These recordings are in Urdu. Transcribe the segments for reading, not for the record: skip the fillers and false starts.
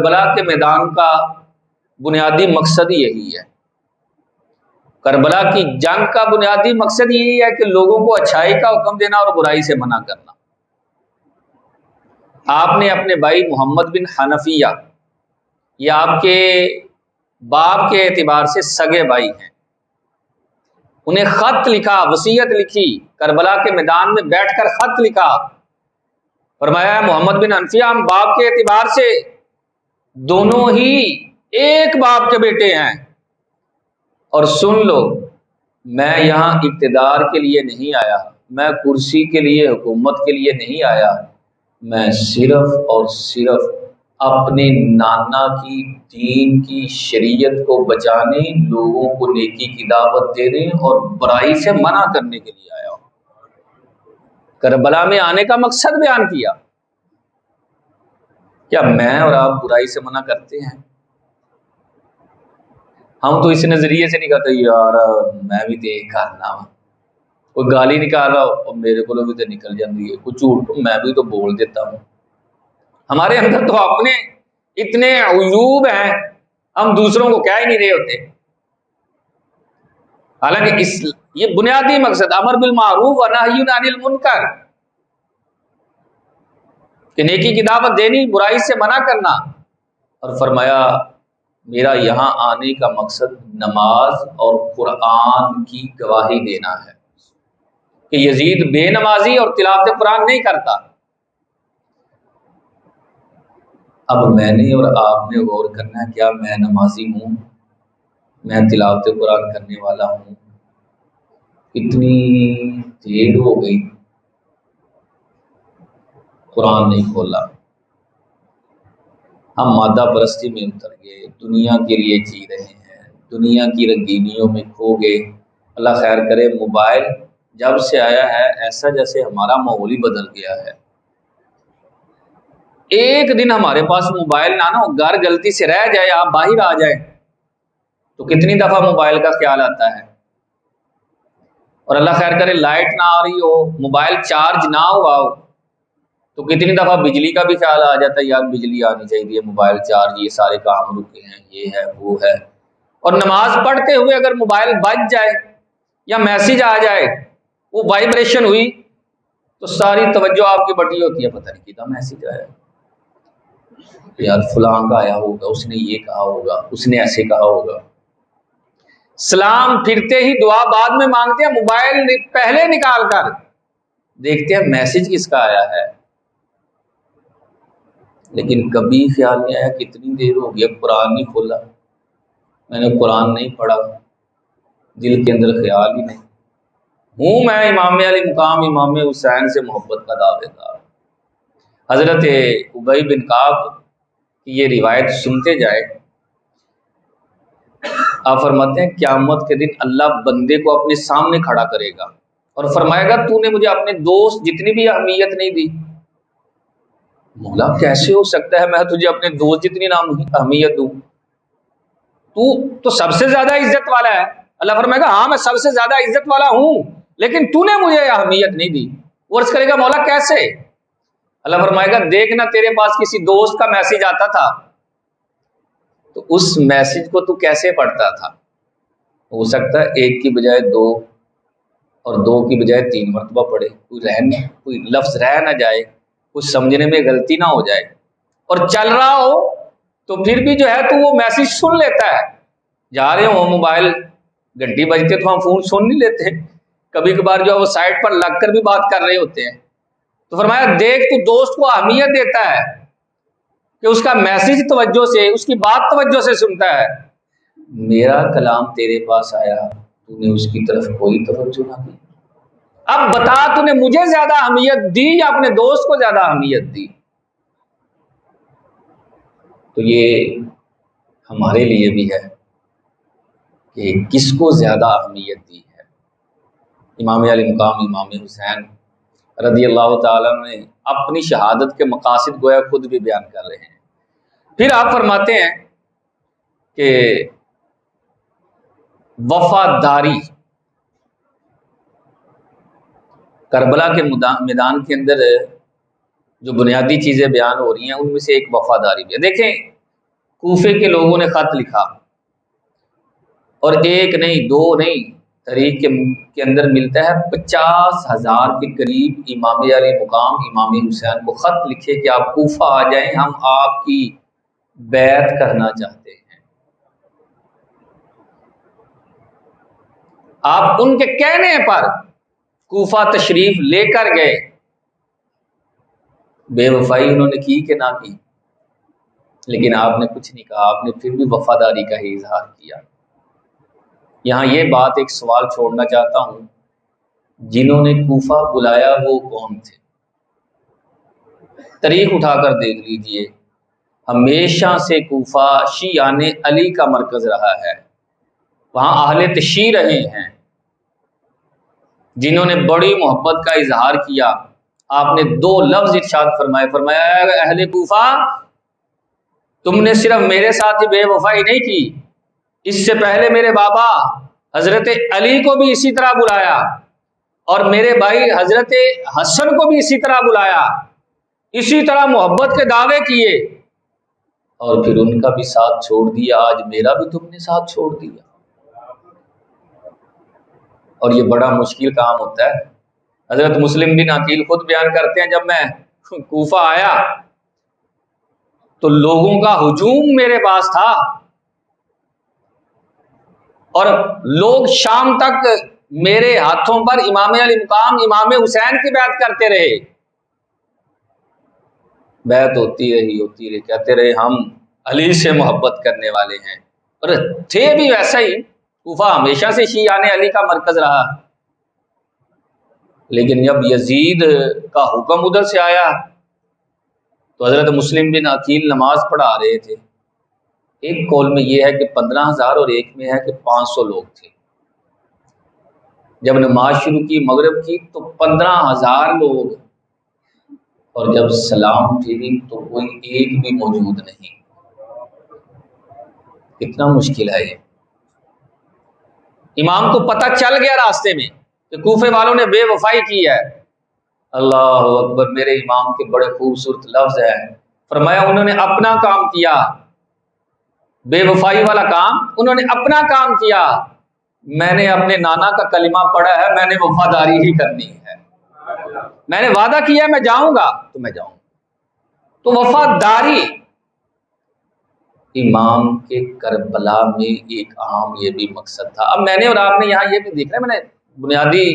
کربلا کے میدان کا بنیادی مقصد یہی ہے. کربلا کی جنگ کا بنیادی مقصد یہی ہے کہ لوگوں کو اچھائی کا حکم دینا اور برائی سے منع کرنا. آپ نے اپنے بھائی محمد بن حنفیہ، یہ آپ کے باپ کے اعتبار سے سگے بھائی ہیں، انہیں خط لکھا، وصیت لکھی، کربلا کے میدان میں بیٹھ کر خط لکھا. فرمایا محمد بن حنفیہ، ہم باپ کے اعتبار سے دونوں ہی ایک باپ کے بیٹے ہیں، اور سن لو میں یہاں اقتدار کے لیے نہیں آیا، میں کرسی کے لیے، حکومت کے لیے نہیں آیا، میں صرف اور صرف اپنے نانا کی دین کی شریعت کو بچانے، لوگوں کو نیکی کی دعوت دینے اور برائی سے منع کرنے کے لیے آیا ہوں. کربلا میں آنے کا مقصد بیان کیا. کیا میں اور آپ برائی سے منع کرتے ہیں؟ ہم تو اس نظریے سے نہیں کہتے یار میں بھی تو ایک کرنا وا، کوئی گالی نکال رہا ہو اور میرے کو بھی تو نکل جاتی ہے، کوئی جھوٹ میں بھی تو بول دیتا ہوں. ہمارے اندر تو اپنے اتنے عیوب ہیں، ہم دوسروں کو کہہ ہی نہیں رہے ہوتے. حالانکہ یہ بنیادی مقصد امر بالمعروف و نہی عن المنکر، کہ نیکی کی دعوت دینی، برائی سے منع کرنا. اور فرمایا میرا یہاں آنے کا مقصد نماز اور قرآن کی گواہی دینا ہے کہ یزید بے نمازی اور تلاوت قرآن نہیں کرتا. اب میں نے اور آپ نے غور کرنا ہے، کیا میں نمازی ہوں؟ میں تلاوت قرآن کرنے والا ہوں؟ اتنی دیر ہو گئی قرآن نہیں کھولا. ہم مادہ پرستی میں اتر گئے، دنیا کے لیے جی رہے ہیں، دنیا کی رنگینیوں میں کھو گئے. اللہ خیر کرے، موبائل جب سے آیا ہے ایسا جیسے ہمارا ماحول ہی بدل گیا ہے. ایک دن ہمارے پاس موبائل نہ ہو، گھر غلطی سے رہ جائے، آپ باہر آ جائیں تو کتنی دفعہ موبائل کا خیال آتا ہے. اور اللہ خیر کرے لائٹ نہ آ رہی ہو، موبائل چارج نہ ہوا ہو تو کتنی دفعہ بجلی کا بھی خیال آ جاتا ہے، یار بجلی آنی چاہیے، موبائل چارج، یہ سارے کام رکے ہیں، یہ ہے وہ ہے. اور نماز پڑھتے ہوئے اگر موبائل بج جائے یا میسج آ جائے، وہ وائبریشن ہوئی تو ساری توجہ آپ کی بٹی ہوتی ہے، پتہ نہیں کتنا میسج آیا، یار فلاں کا آیا ہوگا، اس نے یہ کہا ہوگا، اس نے ایسے کہا ہوگا. سلام پھرتے ہی دعا بعد میں مانگتے ہیں، موبائل پہلے نکال کر دیکھتے ہیں میسج کس کا آیا ہے. لیکن کبھی خیال نہیں آیا کتنی دیر ہو گیا قرآن نہیں کھولا، میں نے قرآن نہیں پڑھا، دل کے اندر خیال ہی نہیں. ہوں میں امام علی مقام امام حسین سے محبت کا دعوے دار. حضرت ابی بن کعب کی یہ روایت سنتے جائے. آپ فرماتے ہیں قیامت کے دن اللہ بندے کو اپنے سامنے کھڑا کرے گا اور فرمائے گا تو نے مجھے اپنے دوست جتنی بھی اہمیت نہیں دی. مولا کیسے ہو سکتا ہے میں تجھے اپنے دوست جتنی اہمیت دوں؟ تو سب سے زیادہ عزت والا ہے. اللہ فرمائے گا ہاں میں سب سے زیادہ عزت والا ہوں، لیکن تو نے مجھے اہمیت نہیں دی. وہ عرض کرے گا مولا کیسے؟ اللہ فرمائے گا دیکھنا تیرے پاس کسی دوست کا میسج آتا تھا تو اس میسج کو تو کیسے پڑھتا تھا؟ ہو سکتا ہے ایک کی بجائے دو اور دو کی بجائے 3 مرتبہ پڑھے، کوئی لفظ رہ نہ جائے، کچھ سمجھنے میں غلطی نہ ہو جائے، اور چل رہا ہو تو پھر بھی جو ہے تو وہ میسج سن لیتا ہے. جا رہے ہوں موبائل گھنٹی بجتے تو ہم فون سن نہیں لیتے، کبھی کبھار جو ہے وہ سائٹ پر لگ کر بھی بات کر رہے ہوتے ہیں. تو فرمایا دیکھ تو دوست کو اہمیت دیتا ہے کہ اس کا میسج توجہ سے، اس کی بات توجہ سے سنتا ہے. میرا کلام تیرے پاس آیا تو نے اس کی طرف کوئی توجہ نہ دی. اب بتا تو نے مجھے زیادہ اہمیت دی یا اپنے دوست کو زیادہ اہمیت دی؟ تو یہ ہمارے لیے بھی ہے کہ کس کو زیادہ اہمیت دی ہے. امام علی مقام امام حسین رضی اللہ تعالیٰ نے اپنی شہادت کے مقاصد گویا خود بھی بیان کر رہے ہیں. پھر آپ فرماتے ہیں کہ وفاداری، کربلا کے میدان کے اندر جو بنیادی چیزیں بیان ہو رہی ہیں ان میں سے ایک وفاداری بھی ہے. دیکھیں کوفے کے لوگوں نے خط لکھا، اور ایک نہیں دو نہیں، تاریخ کے اندر ملتا ہے 50,000 کے قریب امام علی مقام امام حسین کو خط لکھے کہ آپ کوفہ آ جائیں، ہم آپ کی بیعت کرنا چاہتے ہیں۔ آپ ان کے کہنے پر کوفہ تشریف لے کر گئے، بے وفائی انہوں نے کی کہ نہ کی، لیکن آپ نے کچھ نہیں کہا، آپ نے پھر بھی وفاداری کا ہی اظہار کیا۔ یہاں یہ بات ایک سوال چھوڑنا چاہتا ہوں، جنہوں نے کوفہ بلایا وہ کون تھے؟ تاریخ اٹھا کر دیکھ لیجئے، ہمیشہ سے کوفہ شیعان علی کا مرکز رہا ہے، وہاں اہل تشیع رہے ہیں، جنہوں نے بڑی محبت کا اظہار کیا۔ آپ نے 2 لفظ ارشاد فرمایا اہل کوفہ تم نے صرف میرے ساتھ ہی بے وفائی نہیں کی، اس سے پہلے میرے بابا حضرت علی کو بھی اسی طرح بلایا، اور میرے بھائی حضرت حسن کو بھی اسی طرح بلایا، اسی طرح محبت کے دعوے کیے، اور پھر ان کا بھی ساتھ چھوڑ دیا، آج میرا بھی تم نے ساتھ چھوڑ دیا۔ اور یہ بڑا مشکل کام ہوتا ہے۔ حضرت مسلم بن عقیل خود بیان کرتے ہیں، جب میں کوفہ آیا تو لوگوں کا ہجوم میرے پاس تھا، اور لوگ شام تک میرے ہاتھوں پر امام علی مقام امام حسین کی بیعت کرتے رہے، بیعت ہوتی رہی، کہتے رہے ہم علی سے محبت کرنے والے ہیں، اور تھے بھی ویسا ہی۔ کوفہ ہمیشہ سے شیعان علی کا مرکز رہا، لیکن جب یزید کا حکم ادھر سے آیا تو حضرت مسلم بن عقیل نماز پڑھا رہے تھے، ایک قول میں یہ ہے کہ 15,000 اور ایک میں ہے کہ 500 لوگ تھے۔ جب نماز شروع کی مغرب کی تو 15,000 لوگ، اور جب سلام پھیری تو کوئی ایک بھی موجود نہیں۔ کتنا مشکل ہے یہ۔ امام کو پتہ چل گیا راستے میں کہ کوفے والوں نے بے وفائی کی ہے۔ اللہ اکبر، میرے امام کے بڑے خوبصورت لفظ ہیں، فرمایا انہوں نے اپنا کام کیا، بے وفائی والا کام انہوں نے اپنا کام کیا، میں نے اپنے نانا کا کلمہ پڑھا ہے، میں نے وفاداری ہی کرنی ہے، میں نے وعدہ کیا میں جاؤں گا تو میں جاؤں گا۔ تو وفاداری امام کے کربلا میں ایک عام یہ بھی مقصد تھا۔ اب میں نے اور آپ نے یہاں یہ بھی دیکھنا ہے، میں نے بنیادی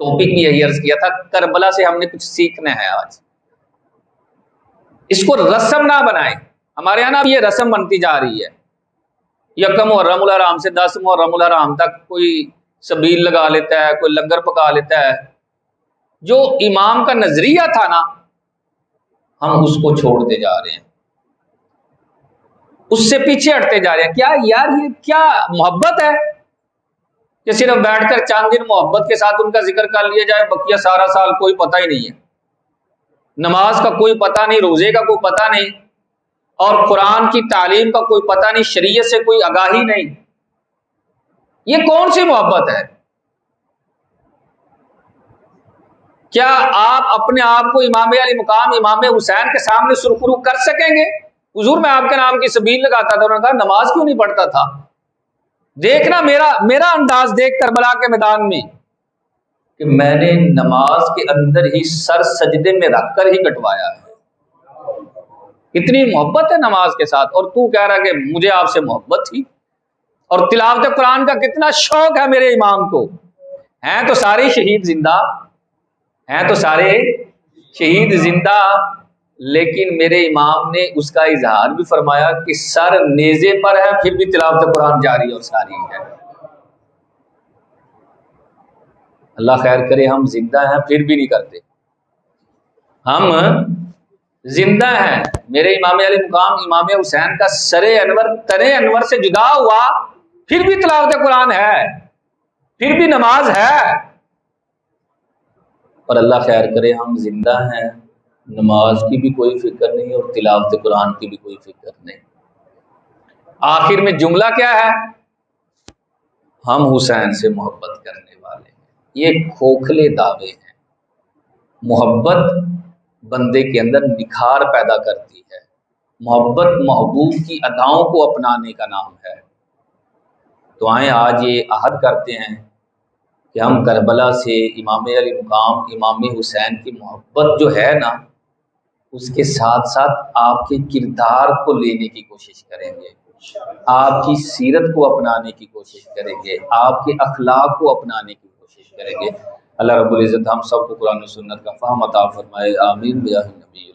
ٹاپک بھی یہی عرض کیا تھا، کربلا سے ہم نے کچھ سیکھنا ہے آج، اس کو رسم نہ بنائیں۔ ہمارے یہاں یہ رسم بنتی جا رہی ہے، یکم محرم الحرام سے 10 محرم الحرام تک کوئی سبیل لگا لیتا ہے، کوئی لنگر پکا لیتا ہے۔ جو امام کا نظریہ تھا نا، ہم اس کو چھوڑتے جا رہے ہیں، اس سے پیچھے ہٹتے جا رہے ہیں۔ کیا یار یہ کیا محبت ہے کہ صرف بیٹھ کر چاند دن محبت کے ساتھ ان کا ذکر کر لیا جائے، بقیہ سارا سال کوئی پتہ ہی نہیں ہے، نماز کا کوئی پتہ نہیں، روزے کا کوئی پتہ نہیں، اور قرآن کی تعلیم کا کوئی پتہ نہیں، شریعت سے کوئی آگاہی نہیں۔ یہ کون سی محبت ہے؟ کیا آپ اپنے آپ کو امام علی مقام امام حسین کے سامنے سرخرو کر سکیں گے؟ حضور میں آپ کے نام کی سبیل لگاتا تھا، انہوں نے کہا نماز کیوں نہیں پڑھتا تھا؟ دیکھنا میرا انداز دیکھ کربلا کے میدان میں کہ میں نے نماز کے اندر ہی سر سجدے میں رکھ کر ہی کٹوایا ہے۔ اتنی محبت ہے نماز کے ساتھ، اور تو کہہ رہا کہ مجھے آپ سے محبت تھی۔ اور تلاوت قرآن کا کتنا شوق ہے میرے امام کو، ہیں تو سارے شہید زندہ، ہیں تو سارے شہید زندہ، لیکن میرے امام نے اس کا اظہار بھی فرمایا کہ سر نیزے پر ہے پھر بھی تلاوت قرآن جاری اور ساری ہے۔ اللہ خیر کرے، ہم زندہ ہیں پھر بھی نہیں کرتے، ہم زندہ ہیں۔ میرے امام علی مقام امام حسین کا سر انور ترے انور سے جدا ہوا پھر بھی تلاوت قرآن ہے، پھر بھی نماز ہے، اور اللہ خیر کرے ہم زندہ ہیں، نماز کی بھی کوئی فکر نہیں اور تلاوت قرآن کی بھی کوئی فکر نہیں۔ آخر میں جملہ کیا ہے؟ ہم حسین سے محبت کرنے والے ہیں۔ یہ کھوکھلے دعوے ہیں۔ محبت بندے کے اندر نکھار پیدا کرتی ہے، محبت محبوب کی اداؤں کو اپنانے کا نام ہے۔ تو آئیں آج یہ عہد کرتے ہیں کہ ہم کربلا سے امام علی مقام امام حسین کی محبت جو ہے نا، اس کے ساتھ ساتھ آپ کے کردار کو لینے کی کوشش کریں گے، آپ کی سیرت کو اپنانے کی کوشش کریں گے، آپ کے اخلاق کو اپنانے کی کوشش کریں گے۔ اللہ رب العزت ہم سب کو قرآن و سنت کا فہم عطا فرمائے، آمین بجاہ النبی۔